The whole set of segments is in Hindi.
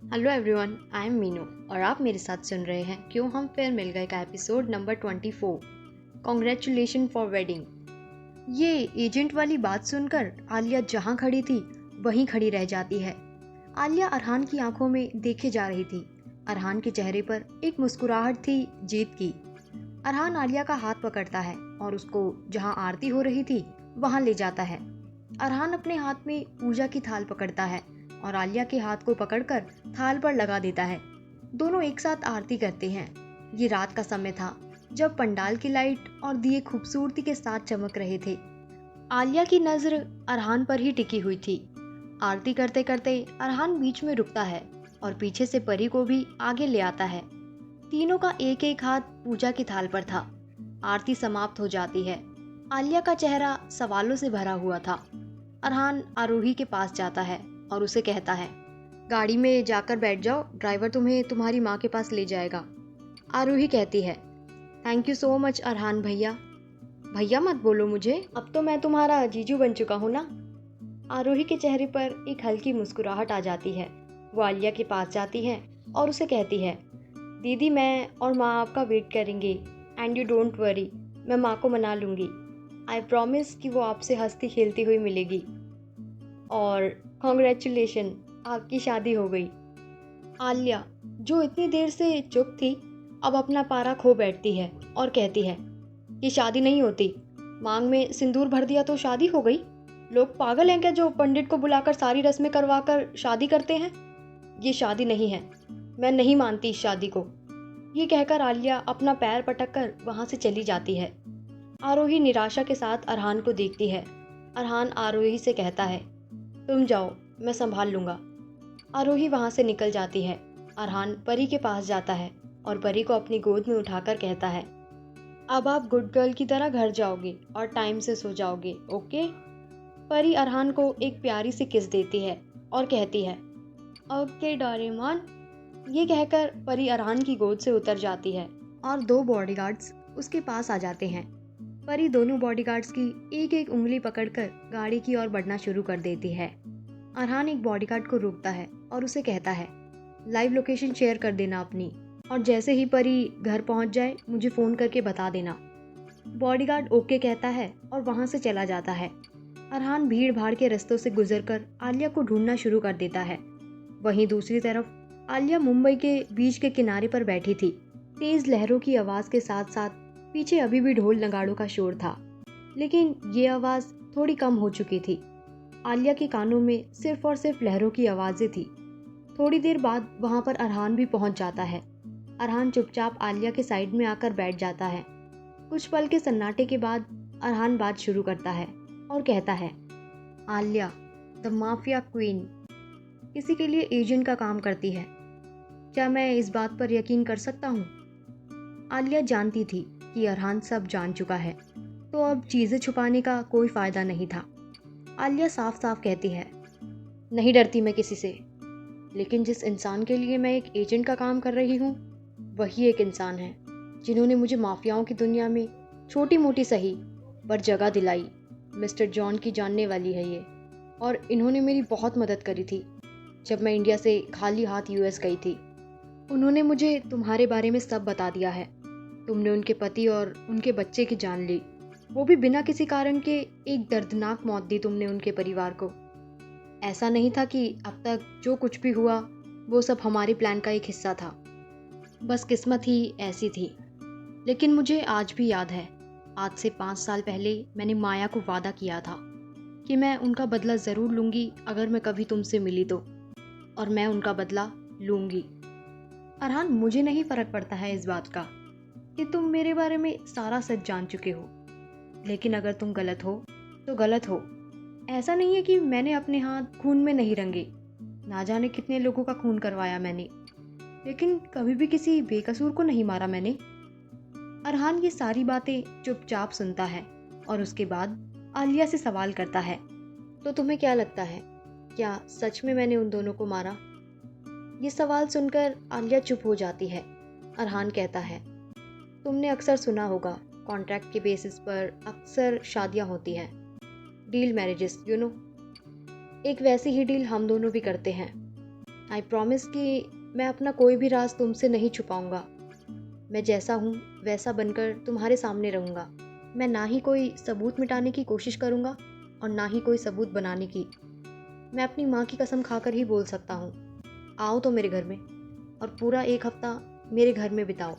Hello everyone, I am Meenu और आप मेरे साथ सुन रहे हैं क्यों हम फिर मिल गए का episode number 24। Congratulation for wedding. ये एजेंट वाली बात सुनकर आलिया जहाँ खड़ी थी वहीं खड़ी रह जाती है। आलिया अरहान की आंखों में देखे जा रही थी। अरहान के चेहरे पर एक मुस्कुराहट थी जीत की। अरहान आलिया का हाथ पकड़ता है और उसको जहाँ आरती हो रही थी वहाँ ले जाता है। अरहान अपने हाथ में पूजा की थाल पकड़ता है और आलिया के हाथ को पकड़कर थाल पर लगा देता है। दोनों एक साथ आरती करते हैं। ये रात का समय था जब पंडाल की लाइट और दिए खूबसूरती के साथ चमक रहे थे। आलिया की नजर अरहान पर ही टिकी हुई थी। आरती करते करते अरहान बीच में रुकता है और पीछे से परी को भी आगे ले आता है। तीनों का एक एक हाथ पूजा की थाल पर था। आरती समाप्त हो जाती है। आलिया का चेहरा सवालों से भरा हुआ था। अरहान आरोही के पास जाता है और उसे कहता है, गाड़ी में जाकर बैठ जाओ, ड्राइवर तुम्हें तुम्हारी माँ के पास ले जाएगा। आरोही कहती है, thank you so much Arhaan भैया। भैया मत बोलो मुझे, अब तो मैं तुम्हारा जीजू बन चुका हूँ ना। आरोही के चेहरे पर एक हल्की मुस्कुराहट आ जाती है। वो आलिया के पास जाती है और उसे कहती है, दीदी मैं और माँ आपका वेट करेंगे एंड यू डोंट वरी, मैं माँ को मना लूँगी। आई प्रॉमिस कि वो आपसे हंसती खेलती हुई मिलेगी। और कॉन्ग्रेचुलेशन, आपकी शादी हो गई। आलिया, जो इतनी देर से चुप थी, अब अपना पारा खो बैठती है और कहती है, ये शादी नहीं होती। मांग में सिंदूर भर दिया तो शादी हो गई? लोग पागल हैं क्या जो पंडित को बुलाकर सारी रस्में करवाकर शादी करते हैं? ये शादी नहीं है। मैं नहीं मानती इस शादी को। ये कहकर आलिया अपना पैर पटक कर वहां से चली जाती है। आरोही निराशा के साथ अरहान को देखती है। अरहान आरोही से कहता है, तुम जाओ, मैं संभाल लूंगा। आरोही वहां से निकल जाती है। अरहान परी के पास जाता है और परी को अपनी गोद में उठाकर कहता है, अब आप गुड गर्ल की तरह घर जाओगे और टाइम से सो जाओगे, ओके? परी अरहान को एक प्यारी सी किस देती है और कहती है, ओके डोरेमोन। ये कहकर परी अरहान की गोद से उतर जाती है और दो बॉडीगार्ड्स उसके पास आ जाते हैं। परी दोनों बॉडीगार्ड्स की एक एक उंगली पकड़कर गाड़ी की ओर बढ़ना शुरू कर देती है। अरहान एक बॉडीगार्ड को रोकता है और उसे कहता है, लाइव लोकेशन शेयर कर देना अपनी, और जैसे ही परी घर पहुंच जाए मुझे फ़ोन करके बता देना। बॉडीगार्ड ओके कहता है और वहां से चला जाता है। अरहान भीड़ भाड़ के रास्तों से गुजरकर आलिया को ढूंढना शुरू कर देता है। वहीं दूसरी तरफ आलिया मुंबई के बीच के किनारे पर बैठी थी। तेज लहरों की आवाज के साथ साथ पीछे अभी भी ढोल नगाड़ों का शोर था, लेकिन ये आवाज थोड़ी कम हो चुकी थी। आलिया के कानों में सिर्फ और सिर्फ लहरों की आवाजें थी। थोड़ी देर बाद वहां पर अरहान भी पहुंच जाता है। अरहान चुपचाप आलिया के साइड में आकर बैठ जाता है। कुछ पल के सन्नाटे के बाद अरहान बात शुरू करता है और कहता है, आलिया द माफिया क्वीन किसी के लिए एजेंट का काम करती है। क्या मैं इस बात पर यकीन कर सकता हूँ? आलिया जानती थी कि अरहान सब जान चुका है, तो अब चीजें छुपाने का कोई फायदा नहीं था। आलिया साफ साफ कहती है, नहीं डरती मैं किसी से, लेकिन जिस इंसान के लिए मैं एक एजेंट का काम कर रही हूँ वही एक इंसान है जिन्होंने मुझे माफियाओं की दुनिया में छोटी मोटी सही पर जगह दिलाई। मिस्टर जॉन की जानने वाली है ये, और इन्होंने मेरी बहुत मदद करी थी जब मैं इंडिया से खाली हाथ यूएस गई थी। उन्होंने मुझे तुम्हारे बारे में सब बता दिया है। तुमने उनके पति और उनके बच्चे की जान ली, वो भी बिना किसी कारण के। एक दर्दनाक मौत दी तुमने उनके परिवार को। ऐसा नहीं था कि अब तक जो कुछ भी हुआ वो सब हमारे प्लान का एक हिस्सा था, बस किस्मत ही ऐसी थी। लेकिन मुझे आज भी याद है, आज से 5 साल पहले मैंने माया को वादा किया था कि मैं उनका बदला ज़रूर लूँगी अगर मैं कभी तुमसे मिली तो, और मैं उनका बदला लूँगी। अरहान, मुझे नहीं फ़र्क पड़ता है इस बात का कि तुम मेरे बारे में सारा सच जान चुके हो, लेकिन अगर तुम गलत हो तो गलत हो। ऐसा नहीं है कि मैंने अपने हाथ खून में नहीं रंगे। ना जाने कितने लोगों का खून करवाया मैंने, लेकिन कभी भी किसी बेकसूर को नहीं मारा मैंने। अरहान ये सारी बातें चुपचाप सुनता है और उसके बाद आलिया से सवाल करता है, तो तुम्हें क्या लगता है, क्या सच में मैंने उन दोनों को मारा? ये सवाल सुनकर आलिया चुप हो जाती है। अरहान कहता है, तुमने अक्सर सुना होगा, कॉन्ट्रैक्ट के बेसिस पर अक्सर शादियां होती हैं, डील मैरिजेस, यू नो। एक वैसी ही डील हम दोनों भी करते हैं। आई प्रॉमिस कि मैं अपना कोई भी राज तुमसे नहीं छुपाऊंगा। मैं जैसा हूँ वैसा बनकर तुम्हारे सामने रहूँगा। मैं ना ही कोई सबूत मिटाने की कोशिश करूँगा और ना ही कोई सबूत बनाने की। मैं अपनी माँ की कसम खाकर ही बोल सकता हूँ। आओ तो मेरे घर में और पूरा एक हफ्ता मेरे घर में बिताओ।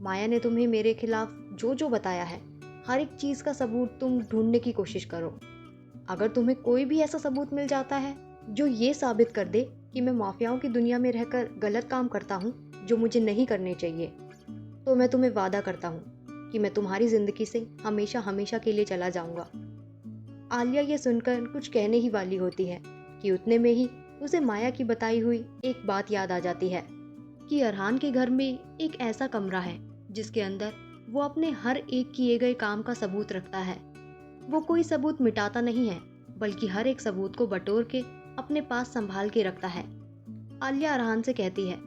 माया ने तुम्हें मेरे खिलाफ जो जो बताया है, हर एक चीज़ का सबूत तुम ढूंढने की कोशिश करो। अगर तुम्हें कोई भी ऐसा सबूत मिल जाता है जो ये साबित कर दे कि मैं माफियाओं की दुनिया में रहकर गलत काम करता हूँ जो मुझे नहीं करने चाहिए, तो मैं तुम्हें वादा करता हूँ कि मैं तुम्हारी जिंदगी से हमेशा हमेशा के लिए चला जाऊंगा। आलिया ये सुनकर कुछ कहने ही वाली होती है कि उतने में ही उसे माया की बताई हुई एक बात याद आ जाती है कि अरहान के घर में एक ऐसा कमरा है जिसके अंदर वो अपने हर एक किए गए काम का सबूत रखता है। वो कोई सबूत मिटाता नहीं है, बल्कि हर एक सबूत को बटोर के अपने पास संभाल के रखता है। आलिया अरहान से कहती है,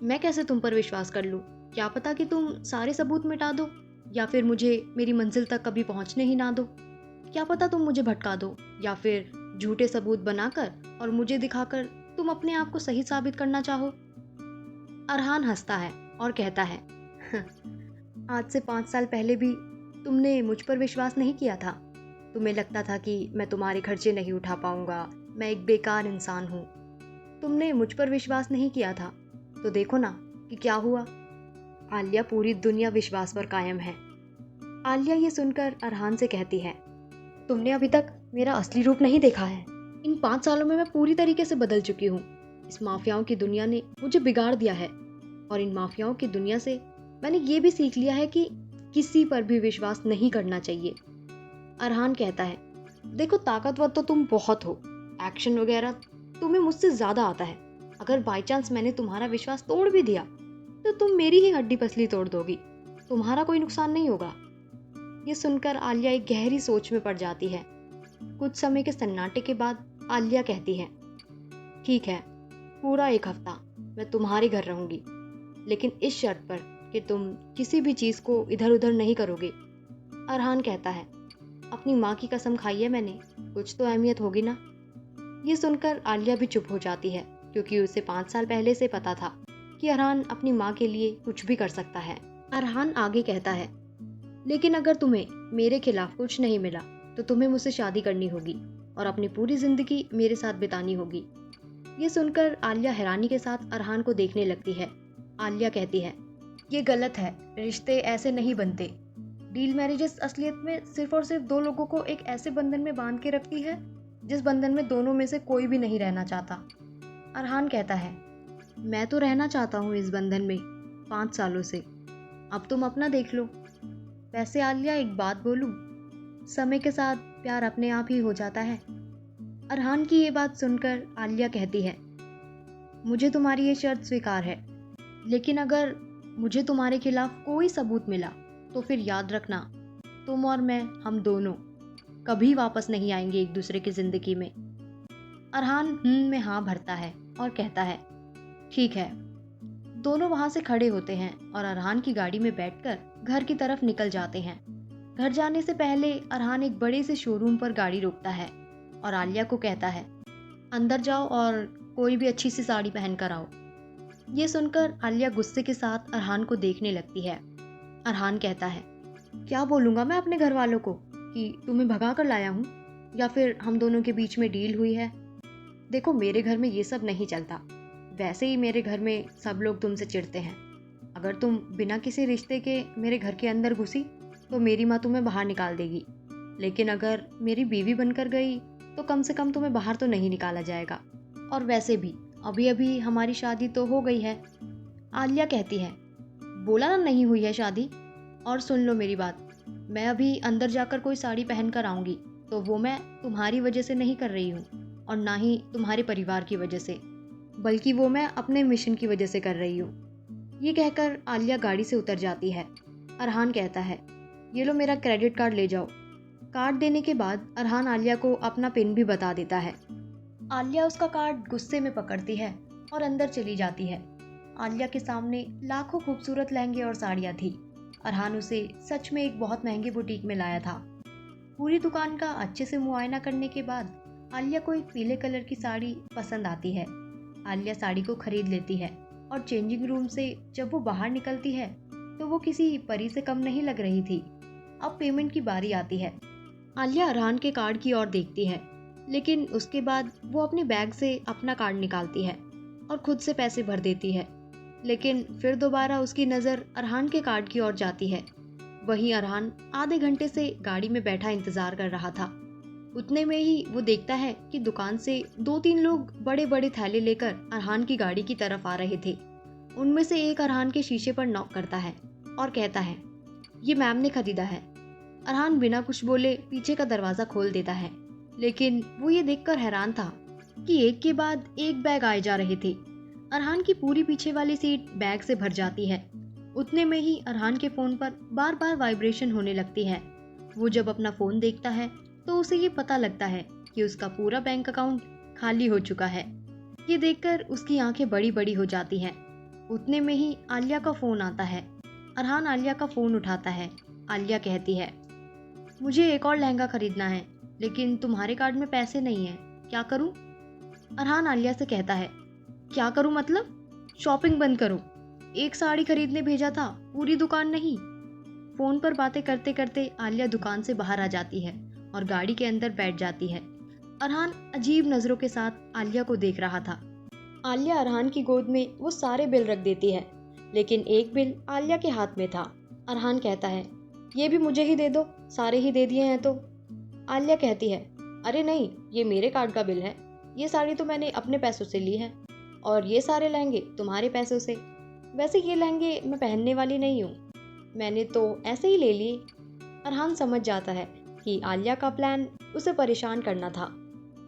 मैं कैसे तुम पर विश्वास कर लूँ? क्या पता कि तुम सारे सबूत मिटा दो या फिर मुझे मेरी मंजिल तक कभी पहुंचने ही ना दो। क्या पता तुम मुझे भटका दो या फिर झूठे सबूत बनाकर और मुझे दिखाकर तुम अपने आप को सही साबित करना चाहो। अरहान हंसता है और कहता है, आज से 5 साल पहले भी तुमने मुझ पर विश्वास नहीं किया था। तुम्हें लगता था कि मैं तुम्हारे खर्चे नहीं उठा पाऊंगा, मैं एक बेकार इंसान हूँ। तुमने मुझ पर विश्वास नहीं किया था, तो देखो ना कि क्या हुआ। आलिया पूरी दुनिया विश्वास पर कायम है। आलिया ये सुनकर अरहान से कहती है, तुमने अभी तक मेरा असली रूप नहीं देखा है। इन 5 सालों में मैं पूरी तरीके से बदल चुकी हूँ। इस माफियाओं की दुनिया ने मुझे बिगाड़ दिया है और इन माफियाओं की दुनिया से मैंने ये भी सीख लिया है कि किसी पर भी विश्वास नहीं करना चाहिए। अरहान कहता है, देखो ताकतवर तो तुम बहुत हो, एक्शन वगैरह तुम्हें मुझसे ज्यादा आता है। अगर बाई चांस मैंने तुम्हारा विश्वास तोड़ भी दिया तो तुम मेरी ही हड्डी पसली तोड़ दोगी, तुम्हारा कोई नुकसान नहीं होगा। ये सुनकर आलिया एक गहरी सोच में पड़ जाती है। कुछ समय के सन्नाटे के बाद आलिया कहती है, ठीक है, पूरा एक हफ्ता मैं तुम्हारे घर रहूंगी, लेकिन इस शर्त पर कि तुम किसी भी चीज को इधर उधर नहीं करोगे। अरहान कहता है, अपनी माँ की कसम खाई है मैंने, कुछ तो अहमियत होगी ना। ये सुनकर आलिया भी चुप हो जाती है, क्योंकि उसे 5 साल पहले से पता था कि अरहान अपनी माँ के लिए कुछ भी कर सकता है। अरहान आगे कहता है, लेकिन अगर तुम्हें मेरे खिलाफ कुछ नहीं मिला तो तुम्हें मुझसे शादी करनी होगी और अपनी पूरी जिंदगी मेरे साथ बितानी होगी। ये सुनकर आलिया हैरानी के साथ अरहान को देखने लगती है। आलिया कहती है, ये गलत है, रिश्ते ऐसे नहीं बनते। डील मैरिजेस असलियत में सिर्फ और सिर्फ दो लोगों को एक ऐसे बंधन में बांध के रखती है जिस बंधन में दोनों में से कोई भी नहीं रहना चाहता। अरहान कहता है, मैं तो रहना चाहता हूँ इस बंधन में 5 सालों से, अब तुम अपना देख लो। वैसे आलिया एक बात बोलूं, समय के साथ प्यार अपने आप ही हो जाता है। अरहान की ये बात सुनकर आलिया कहती है, मुझे तुम्हारी ये शर्त स्वीकार है, लेकिन अगर मुझे तुम्हारे खिलाफ कोई सबूत मिला तो फिर याद रखना, तुम और मैं, हम दोनों कभी वापस नहीं आएंगे एक दूसरे की जिंदगी में। अरहान में हाँ भरता है और कहता है, ठीक है। दोनों वहां से खड़े होते हैं और अरहान की गाड़ी में बैठकर घर की तरफ निकल जाते हैं। घर जाने से पहले अरहान एक बड़े से शोरूम पर गाड़ी रोकता है और आलिया को कहता है, अंदर जाओ और कोई भी अच्छी सी साड़ी पहन कर आओ। ये सुनकर आलिया गुस्से के साथ अरहान को देखने लगती है। अरहान कहता है, क्या बोलूँगा मैं अपने घर वालों को कि तुम्हें भगा कर लाया हूँ या फिर हम दोनों के बीच में डील हुई है। देखो मेरे घर में ये सब नहीं चलता, वैसे ही मेरे घर में सब लोग तुमसे चिढ़ते हैं। अगर तुम बिना किसी रिश्ते के मेरे घर के अंदर घुसी तो मेरी माँ तुम्हें बाहर निकाल देगी, लेकिन अगर मेरी बीवी बनकर गई तो कम से कम तुम्हें बाहर तो नहीं निकाला जाएगा। और वैसे भी अभी अभी हमारी शादी तो हो गई है। आलिया कहती है, बोला ना नहीं हुई है शादी। और सुन लो मेरी बात, मैं अभी अंदर जाकर कोई साड़ी पहन कर आऊँगी तो वो मैं तुम्हारी वजह से नहीं कर रही हूँ और ना ही तुम्हारे परिवार की वजह से, बल्कि वो मैं अपने मिशन की वजह से कर रही हूँ। ये कहकर आलिया गाड़ी से उतर जाती है। अरहान कहता है, ये लो मेरा क्रेडिट कार्ड ले जाओ। कार्ड देने के बाद अरहान आलिया को अपना पिन भी बता देता है। आलिया उसका कार्ड गुस्से में पकड़ती है और अंदर चली जाती है। आलिया के सामने लाखों खूबसूरत लहंगे और साड़ियाँ थी। अरहान उसे सच में एक बहुत महंगे बुटीक में लाया था। पूरी दुकान का अच्छे से मुआयना करने के बाद आलिया को एक पीले कलर की साड़ी पसंद आती है। आलिया साड़ी को खरीद लेती है और चेंजिंग रूम से जब वो बाहर निकलती है तो वो किसी परी से कम नहीं लग रही थी। अब पेमेंट की बारी आती है। आलिया अरहान के कार्ड की ओर देखती है, लेकिन उसके बाद वो अपने बैग से अपना कार्ड निकालती है और खुद से पैसे भर देती है। लेकिन फिर दोबारा उसकी नज़र अरहान के कार्ड की ओर जाती है। वहीं अरहान आधे घंटे से गाड़ी में बैठा इंतजार कर रहा था। उतने में ही वो देखता है कि दुकान से 2-3 लोग बड़े बड़े थैले लेकर अरहान की गाड़ी की तरफ आ रहे थे। उनमें से एक अरहान के शीशे पर नॉक करता है और कहता है, ये मैम ने खरीदा है। अरहान बिना कुछ बोले पीछे का दरवाज़ा खोल देता है, लेकिन वो ये देखकर हैरान था कि एक के बाद एक बैग आए जा रहे थे। अरहान की पूरी पीछे वाली सीट बैग से भर जाती है। उतने में ही अरहान के फ़ोन पर बार बार वाइब्रेशन होने लगती है। वो जब अपना फ़ोन देखता है तो उसे ये पता लगता है कि उसका पूरा बैंक अकाउंट खाली हो चुका है। ये देखकर उसकी आंखें बड़ी बड़ी हो जाती हैं। उतने में ही आलिया का फ़ोन आता है। अरहान आलिया का फ़ोन उठाता है। आलिया कहती है, मुझे एक और लहंगा खरीदना है, लेकिन तुम्हारे कार्ड में पैसे नहीं हैं, क्या करूं? अरहान आलिया से कहता है, क्या करूं मतलब? शॉपिंग बंद करो। एक साड़ी खरीदने भेजा था, पूरी दुकान नहीं। फ़ोन पर बातें करते करते आलिया दुकान से बाहर आ जाती है और गाड़ी के अंदर बैठ जाती है। अरहान अजीब नज़रों के साथ आलिया को देख रहा था। आलिया अरहान की गोद में वो सारे बिल रख देती है, लेकिन एक बिल आलिया के हाथ में था। अरहान कहता है, ये भी मुझे ही दे दो, सारे ही दे दिए हैं तो। आलिया कहती है, अरे नहीं, ये मेरे कार्ड का बिल है। ये साड़ी तो मैंने अपने पैसों से ली है और ये सारे लहंगे तुम्हारे पैसों से। वैसे ये लहंगे मैं पहनने वाली नहीं हूँ, मैंने तो ऐसे ही ले लिए। अरहान समझ जाता है कि आलिया का प्लान उसे परेशान करना था।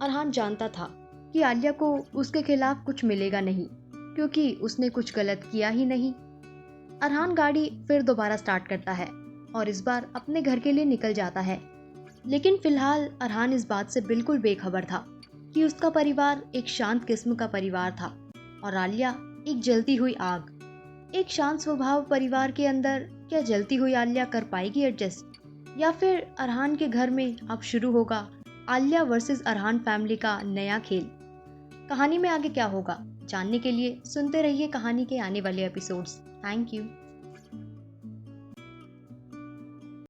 अरहान जानता था कि आलिया को उसके खिलाफ कुछ मिलेगा नहीं, क्योंकि उसने कुछ गलत किया ही नहीं। अरहान गाड़ी फिर दोबारा स्टार्ट करता है और इस बार अपने घर के लिए निकल जाता है। लेकिन फिलहाल अरहान इस बात से बिल्कुल बेखबर था कि उसका परिवार एक शांत किस्म का परिवार था और आलिया एक जलती हुई आग। एक शांत स्वभाव परिवार के अंदर क्या जलती हुई आलिया कर पाएगी एडजस्ट, या फिर अरहान के घर में अब शुरू होगा आलिया वर्सेस अरहान फैमिली का नया खेल। कहानी में आगे क्या होगा जानने के लिए सुनते रहिए कहानी के आने वाले एपिसोड्स। Thank you.